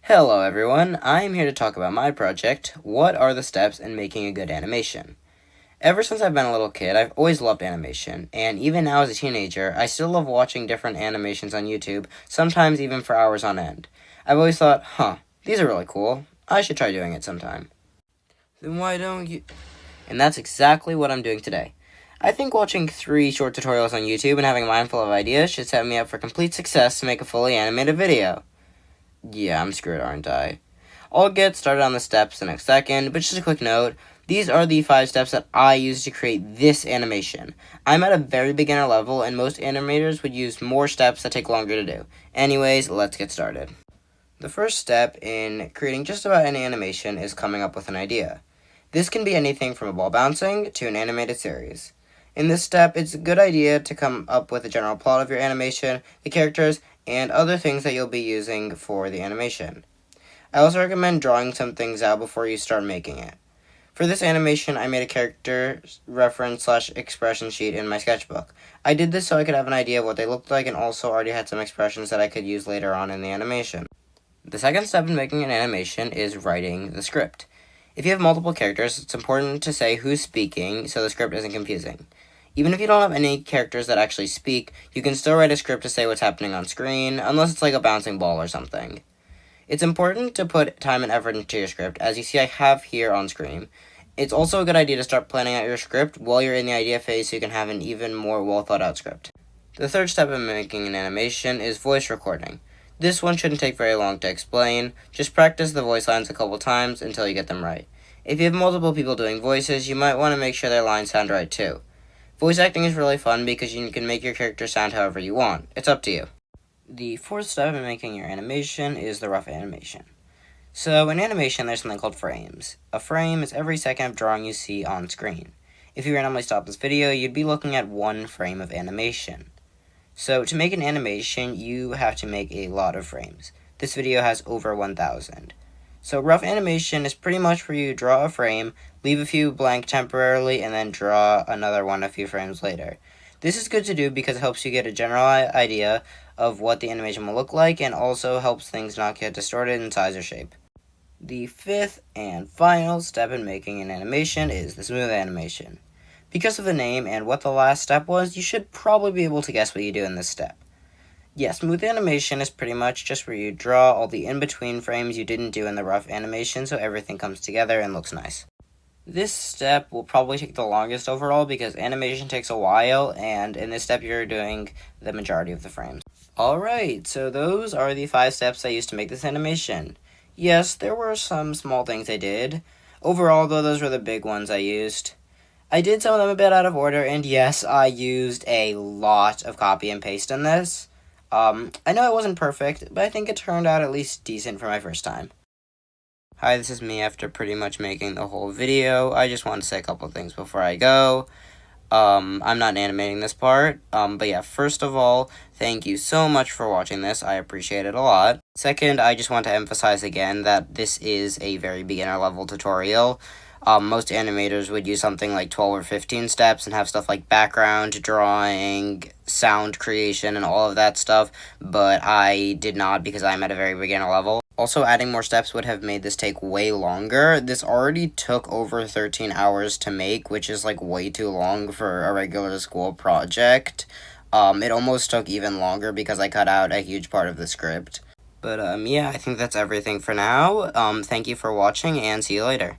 Hello everyone, I am here to talk about my project, What Are the Steps in Making a Good Animation? Ever since I've been a little kid, I've always loved animation, and even now as a teenager, I still love watching different animations on YouTube, sometimes even for hours on end. I've always thought, these are really cool, I should try doing it sometime. Then why don't you... And that's exactly what I'm doing today. I think watching 3 short tutorials on YouTube and having a mind full of ideas should set me up for complete success to make a fully animated video. Yeah, I'm screwed, aren't I? I'll get started on the steps in a second, but just a quick note, these are the 5 steps that I use to create this animation. I'm at a very beginner level, and most animators would use more steps that take longer to do. Anyways, let's get started. The first step in creating just about any animation is coming up with an idea. This can be anything from a ball bouncing to an animated series. In this step, it's a good idea to come up with a general plot of your animation, the characters, and other things that you'll be using for the animation. I also recommend drawing some things out before you start making it. For this animation, I made a character reference / expression sheet in my sketchbook. I did this so I could have an idea of what they looked like and also already had some expressions that I could use later on in the animation. The second step in making an animation is writing the script. If you have multiple characters, it's important to say who's speaking so the script isn't confusing. Even if you don't have any characters that actually speak, you can still write a script to say what's happening on screen, unless it's like a bouncing ball or something. It's important to put time and effort into your script, as you see I have here on screen. It's also a good idea to start planning out your script while you're in the idea phase so you can have an even more well thought out script. The third step in making an animation is voice recording. This one shouldn't take very long to explain, just practice the voice lines a couple times until you get them right. If you have multiple people doing voices, you might want to make sure their lines sound right too. Voice acting is really fun because you can make your character sound however you want. It's up to you. The fourth step in making your animation is the rough animation. So in animation, there's something called frames. A frame is every second of drawing you see on screen. If you randomly stop this video, you'd be looking at 1 frame of animation. So to make an animation, you have to make a lot of frames. This video has over 1,000. So rough animation is pretty much where you draw a frame, leave a few blank temporarily, and then draw another one a few frames later. This is good to do because it helps you get a general idea of what the animation will look like and also helps things not get distorted in size or shape. The fifth and final step in making an animation is the smooth animation. Because of the name and what the last step was, you should probably be able to guess what you do in this step. Yeah, smooth animation is pretty much just where you draw all the in-between frames you didn't do in the rough animation so everything comes together and looks nice. This step will probably take the longest overall because animation takes a while, and in this step you're doing the majority of the frames. Alright, so those are the 5 steps I used to make this animation. Yes, there were some small things I did. Overall, though, those were the big ones I used. I did some of them a bit out of order, and yes, I used a lot of copy and paste in this. I know it wasn't perfect, but I think it turned out at least decent for my first time. Hi, this is me after pretty much making the whole video. I just want to say a couple of things before I go. I'm not animating this part, but yeah, first of all, thank you so much for watching this. I appreciate it a lot. Second, I just want to emphasize again that this is a very beginner level tutorial. Most animators would use something like 12 or 15 steps and have stuff like background, drawing, sound creation, and all of that stuff, but I did not because I'm at a very beginner level. Also, adding more steps would have made this take way longer. This already took over 13 hours to make, which is like way too long for a regular school project. It almost took even longer because I cut out a huge part of the script. But yeah, I think that's everything for now. Thank you for watching, and see you later.